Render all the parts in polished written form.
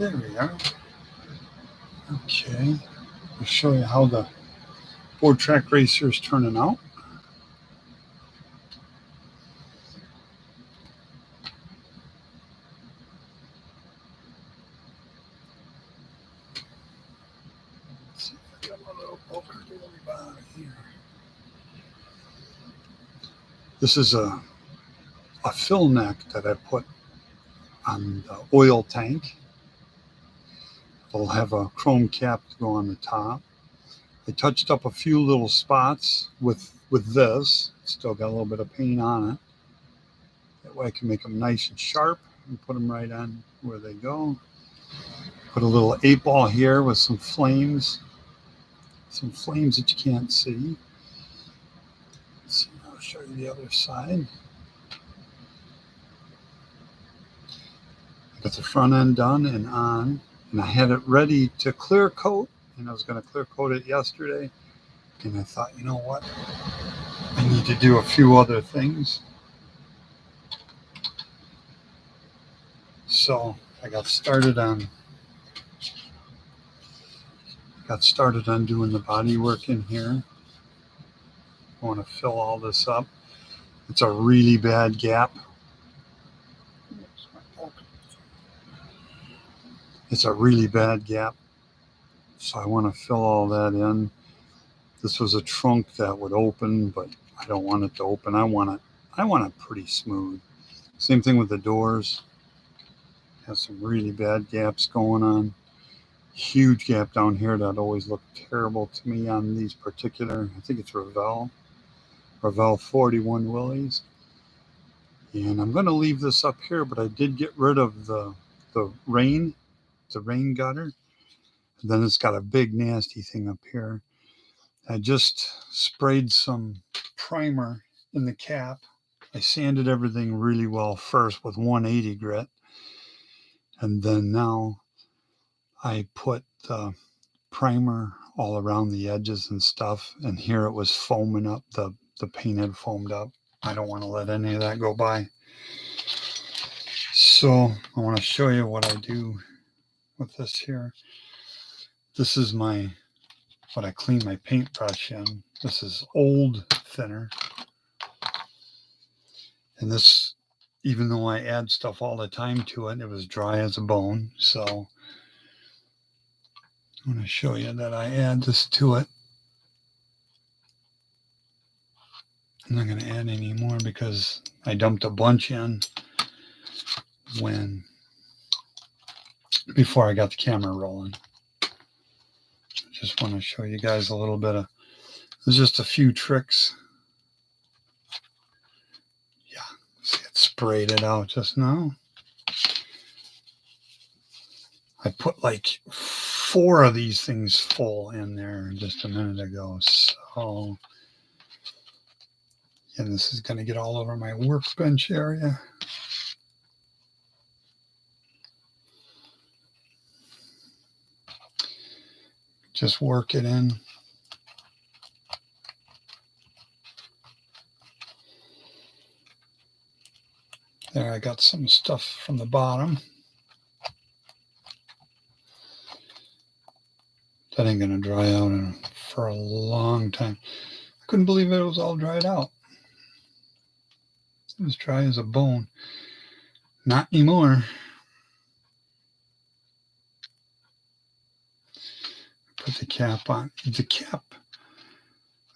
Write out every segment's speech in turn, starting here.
There we are. Okay. I'll show you how the Boardtrack racer is turning out. Let's see if I got my little poker daily bottom here. This is a fill neck that I put on the oil tank. It'll have a chrome cap to go on the top. I touched up a few little spots with this. Still got a little bit of paint on it. That way I can make them nice and sharp and put them right on where they go. Put a little 8-ball here with some flames that you can't see. Let's see, I'll show you the other side. I got the front end done and on, and I had it ready to clear coat, and I was going to clear coat it yesterday, and I thought, you know what, I need to do a few other things. So I got started on doing the body work in here. I want to fill all this up. It's a really bad gap. It's a really bad gap. So I want to fill all that in. This was a trunk that would open, but I don't want it to open. I want it pretty smooth. Same thing with the doors. Has some really bad gaps going on. Huge gap down here that always looked terrible to me on these particular, I think it's Ravel 41 Willys. And I'm going to leave this up here, but I did get rid of the rain gutter. And then it's got a big nasty thing up here. I just sprayed some primer in the cap. I sanded everything really well first with 180 grit. And then now I put the primer all around the edges and stuff. And here it was foaming up. The paint had foamed up. I don't want to let any of that go by. So I want to show you what I do with this here. This is what I clean my paintbrush in. This is old thinner. And this, even though I add stuff all the time to it, it was dry as a bone. So I'm going to show you that I add this to it. I'm not going to add any more because I dumped a bunch in before I got the camera rolling. Just want to show you guys a little bit of, there's just a few tricks. Yeah, see, it sprayed it out just now. I put like 4 of these things full in there just a minute ago. So, and this is going to get all over my workbench area. Just work it in. There, I got some stuff from the bottom. That ain't gonna dry out for a long time. I couldn't believe it was all dried out. It was dry as a bone. Not anymore. Put the cap on. The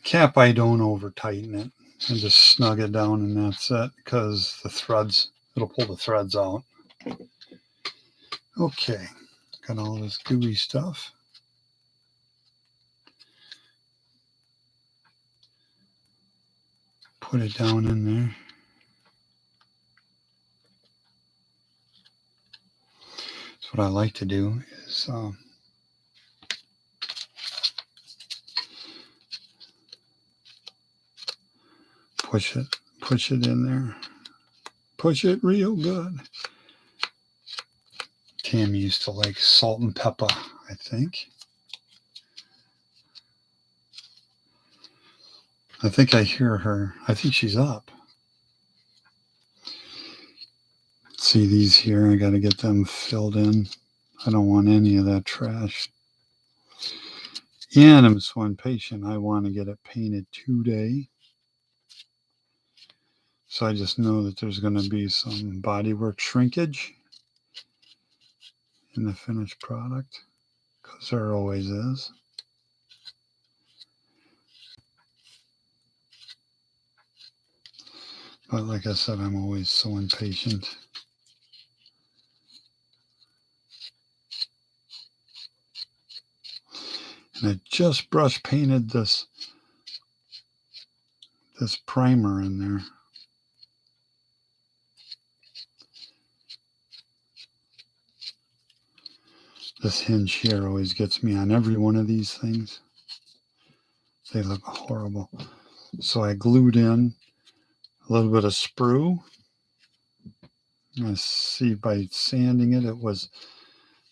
cap I don't over tighten it. I just snug it down and that's it, because the threads, it'll pull the threads out. Okay, got all this gooey stuff. Put it down in there. So what I like to do is push it in there. Push it real good. Tammy used to like salt and pepper, I think. I think I hear her. I think she's up. See these here, I got to get them filled in. I don't want any of that trash. And I'm so impatient. I want to get it painted today. So I just know that there's going to be some bodywork shrinkage in the finished product, because there always is. But like I said, I'm always so impatient. And I just brush painted this primer in there. This hinge here always gets me on every one of these things. They look horrible. So I glued in a little bit of sprue. I see by sanding it, it was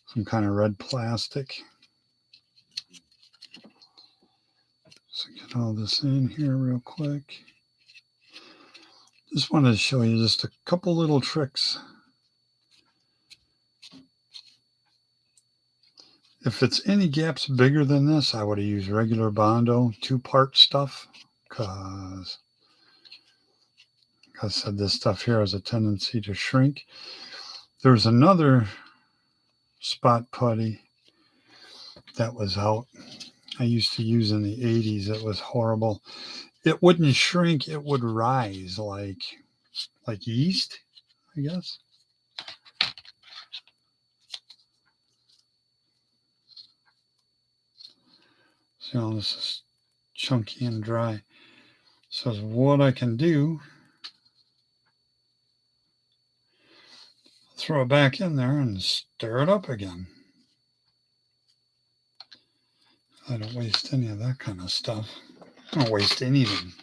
some kind of red plastic. So get all this in here real quick. Just wanted to show you just a couple little tricks. If it's any gaps bigger than this, I would have used regular Bondo 2-part stuff, because like I said, this stuff here has a tendency to shrink. There's another spot putty that was out. I used to use in the 80s. It was horrible. It wouldn't shrink. It would rise like yeast, I guess. So this is chunky and dry. So what I can do, throw it back in there and stir it up again. I don't waste any of that kind of stuff. I don't waste anything.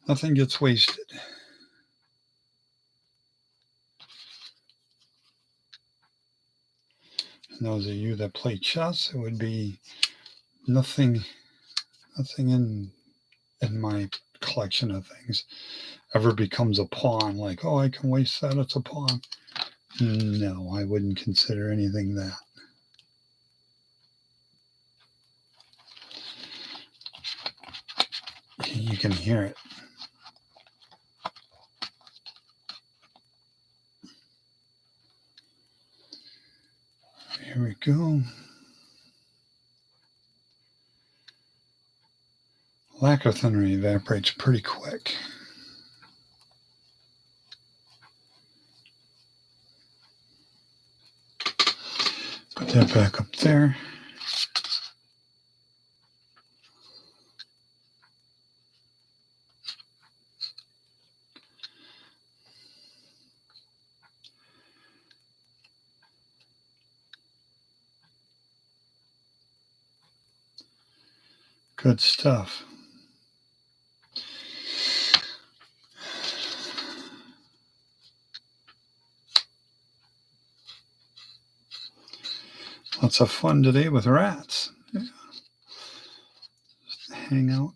Nothing gets wasted. And those of you that play chess, it would be nothing in my collection of things ever becomes a pawn. Like, oh, I can waste that, it's a pawn. No, I wouldn't consider anything that. You can hear it. Here we go. Lacquer thinner evaporates pretty quick. Put that back up there. Good stuff. Lots of fun today with rats. Yeah. Just hang out.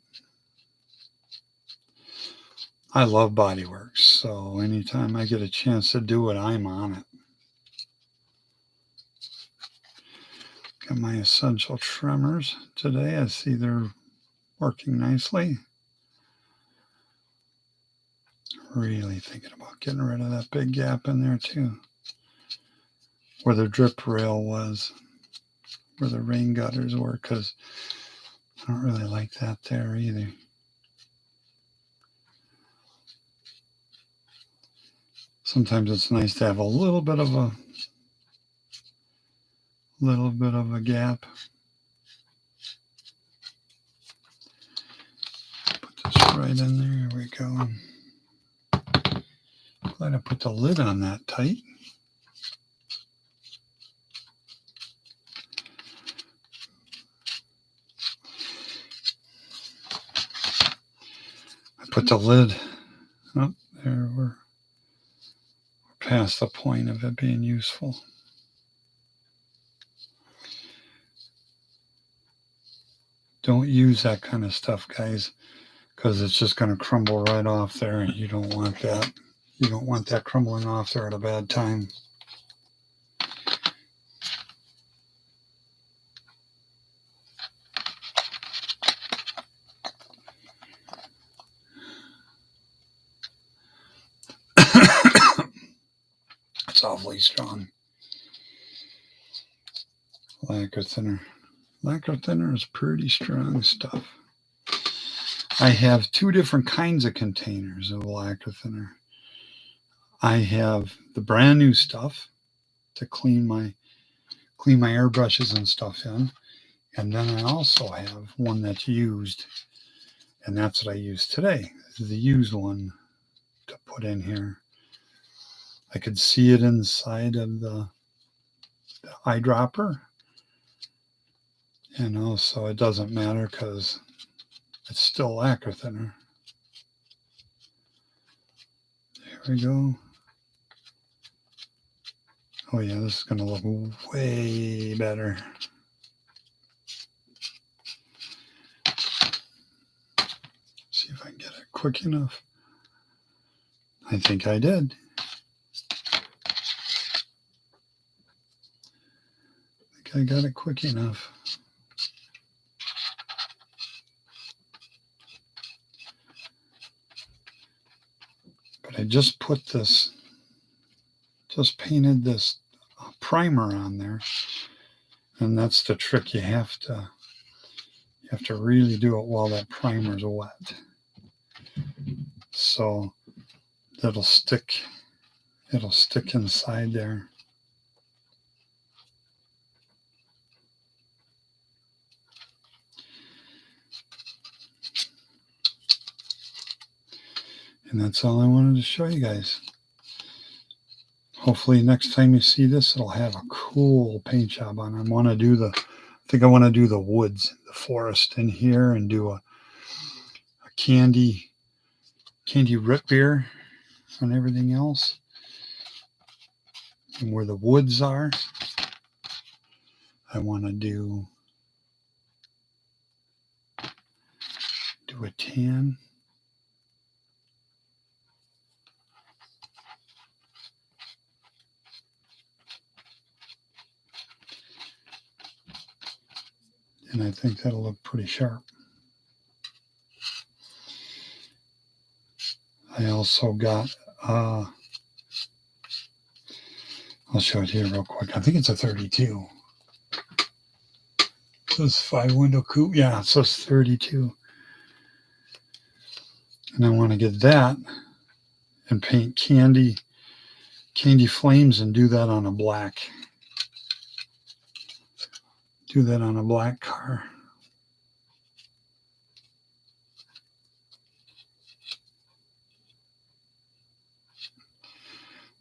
I love bodywork, so anytime I get a chance to do it, I'm on it. Got my essential trimmers today. I see they're working nicely. Really thinking about getting rid of that big gap in there too, where the drip rail was, where the rain gutters were, because I don't really like that there either. Sometimes it's nice to have a little bit of a gap. Put this right in there. Here we go. Glad I put the lid on that tight. I put the lid up there. We're past the point of it being useful. Don't use that kind of stuff, guys, because it's just going to crumble right off there, and you don't want that. You don't want that crumbling off there at a bad time. awfully strong. Lacquer thinner. Lacquer thinner is pretty strong stuff. I have two different kinds of containers of lacquer thinner. I have the brand new stuff to clean my airbrushes and stuff in. And then I also have one that's used, and that's what I use today. This is the used one to put in here. I could see it inside of the eyedropper. And also it doesn't matter because it's still lacquer thinner. There we go. Oh yeah, this is going to look way better. See if I can get it quick enough. I think I did. I think I got it quick enough. But I just put this, just painted this primer on there. And that's the trick. You have to really do it while that primer's wet. So it'll stick inside there. And that's all I wanted to show you guys. Hopefully next time you see this, it'll have a cool paint job on it. I want to do I think I want to do the woods, the forest in here, and do a candy root beer and everything else. And where the woods are, I want to do a tan. And I think that'll look pretty sharp. I also got, I'll show it here real quick. I think it's a 32. It says 5-window coupe. Yeah, it says 32. And I want to get that and paint candy flames and do that on a black. Do that on a black car.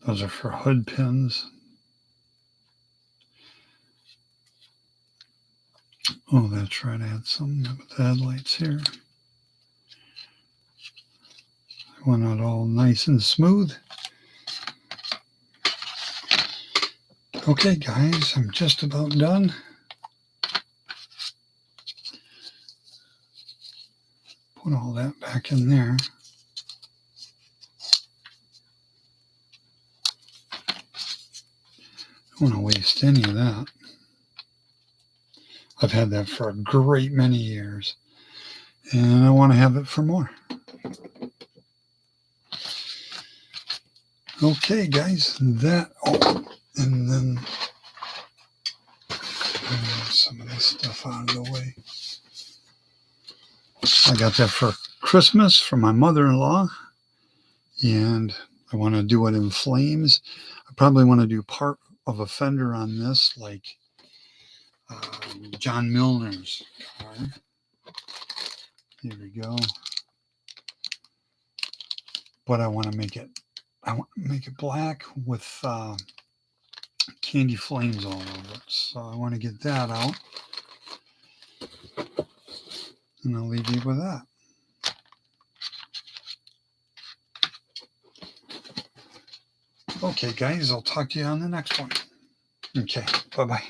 Those are for hood pins. Oh, that's right. I had something with the headlights here. I want it all nice and smooth. Okay, guys, I'm just about done. Put all that back in there. Don't want to waste any of that. I've had that for a great many years, and I want to have it for more. Okay, guys, and then some of this stuff out of the way. I got that for Christmas from my mother-in-law, and I want to do it in flames. I probably want to do part of a fender on this, like John Milner's car. Here we go. But I want to make it black with candy flames all over it. So I want to get that out. And I'll leave you with that. Okay, guys, I'll talk to you on the next one. Okay, bye-bye.